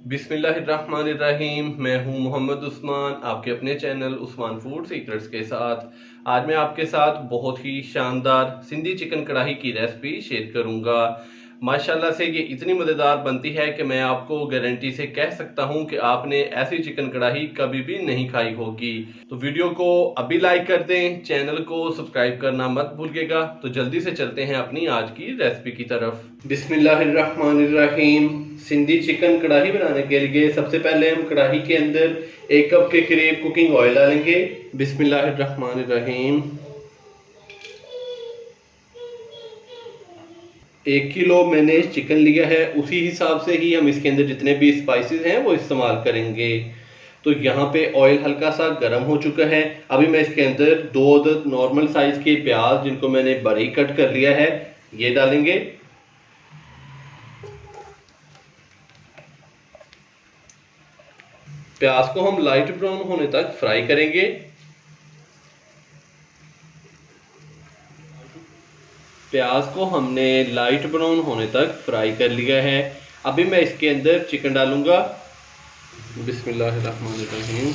बिस्मिल्लाहिर्रहमानिर्रहीम। मैं हूं मोहम्मद उस्मान, आपके अपने चैनल उस्मान फूड सीक्रेट्स के साथ। आज मैं आपके साथ बहुत ही शानदार सिंधी चिकन कढ़ाई की रेसिपी शेयर करूंगा। माशाल्लाह से ये इतनी मज़ेदार बनती है कि मैं आपको गारंटी से कह सकता हूं कि आपने ऐसी चिकन कढ़ाई कभी भी नहीं खाई होगी। तो वीडियो को अभी लाइक कर दें, चैनल को सब्सक्राइब करना मत भूलिएगा। तो जल्दी से चलते हैं अपनी आज की रेसिपी की तरफ। बिस्मिल्लाहिर्रहमानिर्रहीम। सिंधी चिकन कढ़ाई बनाने के लिए सबसे पहले हम कढ़ाई के अंदर 1 कप के करीब कुकिंग ऑयल डालेंगे। बिस्मिल्लाहिर्रहमानिर्रहीम। 1 किलो मैंने चिकन लिया है, उसी हिसाब से ही हम इसके अंदर जितने भी स्पाइसेस हैं वो इस्तेमाल करेंगे। तो यहाँ पे ऑयल हल्का सा गर्म हो चुका है। अभी मैं इसके अंदर 2 अदद नॉर्मल साइज के प्याज, जिनको मैंने बारीक कट कर लिया है, ये डालेंगे। प्याज को हम लाइट ब्राउन होने तक फ्राई करेंगे। प्याज को हमने लाइट ब्राउन होने तक फ्राई कर लिया है। अभी मैं इसके अंदर चिकन डालूंगा। बिस्मिल्लाहिर्रहमानिर्रहीम।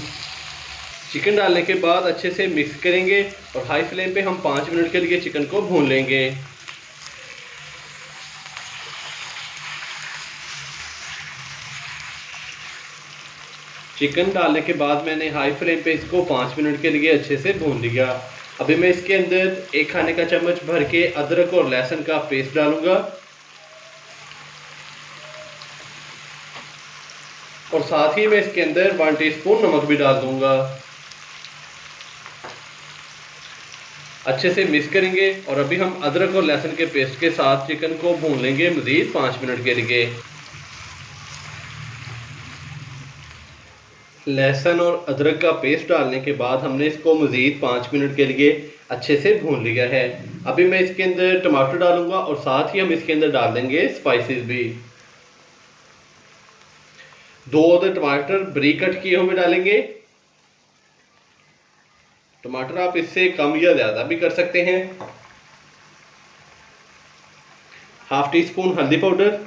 चिकन डालने के बाद अच्छे से मिक्स करेंगे और हाई फ्लेम पे हम 5 मिनट के लिए चिकन को भून लेंगे। चिकन डालने के बाद मैंने हाई फ्लेम पे इसको 5 मिनट के लिए अच्छे से भून लिया। अभी मैं इसके अंदर 1 खाने का चम्मच भर के अदरक और लहसुन का पेस्ट डालूंगा और साथ ही मैं इसके अंदर 1 टीस्पून नमक भी डाल दूंगा। अच्छे से मिक्स करेंगे और अभी हम अदरक और लहसुन के पेस्ट के साथ चिकन को भून लेंगे मज़ीद 5 मिनट के लिए। लहसुन और अदरक का पेस्ट डालने के बाद हमने इसको मज़ीद 5 मिनट के लिए अच्छे से भून लिया है। अभी मैं इसके अंदर टमाटर डालूंगा और साथ ही हम इसके अंदर डाल देंगे स्पाइसेस भी। 2 अदद टमाटर बारीक कट किए हुए डालेंगे। टमाटर आप इससे कम या ज़्यादा भी कर सकते हैं। हाफ टी स्पून हल्दी पाउडर,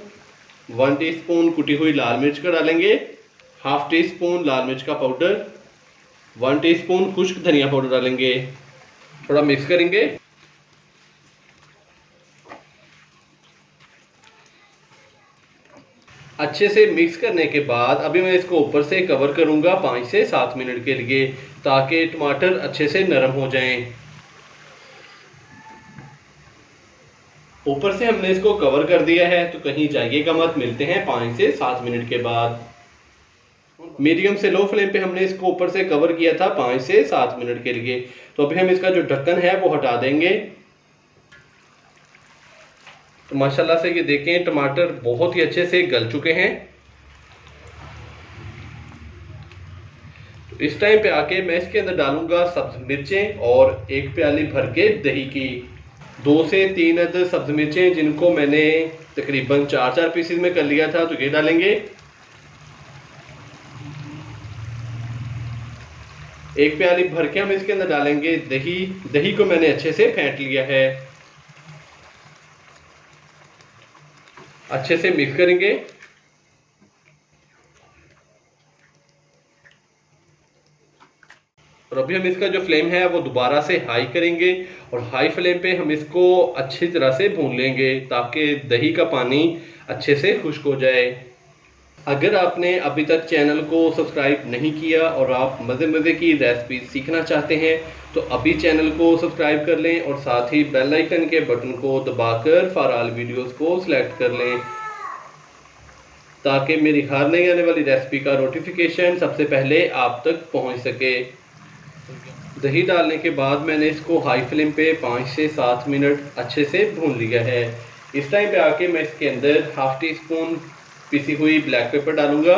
1 टीस्पून कुटी हुई लाल मिर्च का डालेंगे, हाफ टी स्पून लाल मिर्च का पाउडर, 1 टीस्पून खुश्क धनिया पाउडर डालेंगे। थोड़ा मिक्स करेंगे। अच्छे से मिक्स करने के बाद अभी मैं इसको ऊपर से कवर करूंगा 5 से 7 मिनट के लिए, ताकि टमाटर अच्छे से नरम हो जाएं। ऊपर से हमने इसको कवर कर दिया है, तो कहीं जाइएगा मत। मिलते हैं 5 से 7 मिनट के बाद। मीडियम से लो फ्लेम पे हमने इसको ऊपर से कवर किया था 5 से 7 मिनट के लिए। तो अभी हम इसका जो ढक्कन है वो हटा देंगे। तो माशाल्लाह से ये देखें, टमाटर बहुत ही अच्छे से गल चुके हैं। तो इस टाइम पे आके मैं इसके अंदर डालूंगा सब्ज मिर्चें और 1 प्याली भर के दही की। 2 से 3 अदद सब्ज मिर्चें, जिनको मैंने तकरीबन 4-4 पीसेस में कर लिया था, तो ये डालेंगे। 1 प्याली भर के हम इसके अंदर डालेंगे दही। दही को मैंने अच्छे से फेंट लिया है। अच्छे से मिक्स करेंगे। और अभी हम इसका जो फ्लेम है वो दोबारा से हाई करेंगे और हाई फ्लेम पे हम इसको अच्छी तरह से भून लेंगे, ताकि दही का पानी अच्छे से खुश्क हो जाए। अगर आपने अभी तक चैनल को सब्सक्राइब नहीं किया और आप मज़े मज़े की रेसिपी सीखना चाहते हैं, तो अभी चैनल को सब्सक्राइब कर लें और साथ ही बेल आइकन के बटन को दबाकर फॉर ऑल वीडियोस को सिलेक्ट कर लें, ताकि मेरी हर नई आने वाली रेसिपी का नोटिफिकेशन सबसे पहले आप तक पहुंच सके। दही डालने के बाद मैंने इसको हाई फ्लेम पे 5 से 7 मिनट अच्छे से भून लिया है। इस टाइम पे आके मैं इसके अंदर हाफ टी स्पून पिसी हुई ब्लैक पेपर डालूंगा।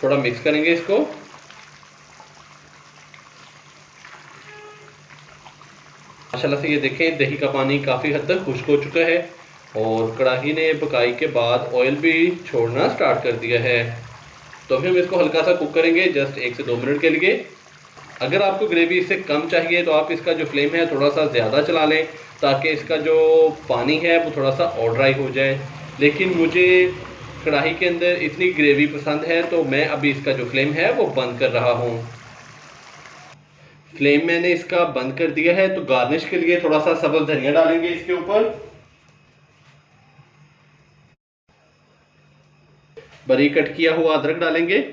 थोड़ा मिक्स करेंगे इसको। माशाल्लाह से ये देखें, दही का पानी काफ़ी हद तक खुश्क हो चुका है और कढ़ाई ने पकाई के बाद ऑयल भी छोड़ना स्टार्ट कर दिया है। तो अभी हम इसको हल्का सा कुक करेंगे, जस्ट 1 से 2 मिनट के लिए। अगर आपको ग्रेवी इससे कम चाहिए तो आप इसका जो फ्लेम है थोड़ा सा ज़्यादा चला लें, ताकि इसका जो पानी है वो थोड़ा सा और ड्राई हो जाए। लेकिन मुझे कढ़ाई के अंदर इतनी ग्रेवी पसंद है, तो मैं अभी इसका जो फ्लेम है वो बंद कर रहा हूँ। फ्लेम मैंने इसका बंद कर दिया है। तो गार्निश के लिए थोड़ा सा सब्ज़ धनिया डालेंगे इसके ऊपर। बारीक कट किया हुआ अदरक डालेंगे।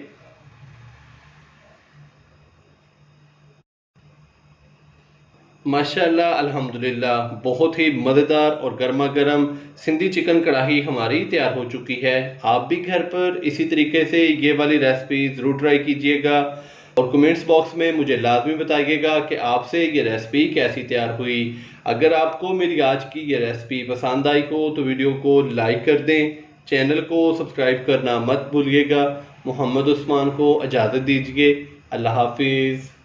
माशाल्लाह अल्हम्दुलिल्लाह, बहुत ही मज़ेदार और गर्मा गर्म सिंधी चिकन कढ़ाई हमारी तैयार हो चुकी है। आप भी घर पर इसी तरीके से ये वाली रेसिपी ज़रूर ट्राई कीजिएगा और कमेंट्स बॉक्स में मुझे लाजमी बताइएगा कि आपसे ये रेसिपी कैसी तैयार हुई। अगर आपको मेरी आज की ये रेसिपी पसंद आई हो तो वीडियो को लाइक कर दें, चैनल को सब्सक्राइब करना मत भूलिएगा। मोहम्मद उस्मान को इजाज़त दीजिए। अल्लाह हाफिज़।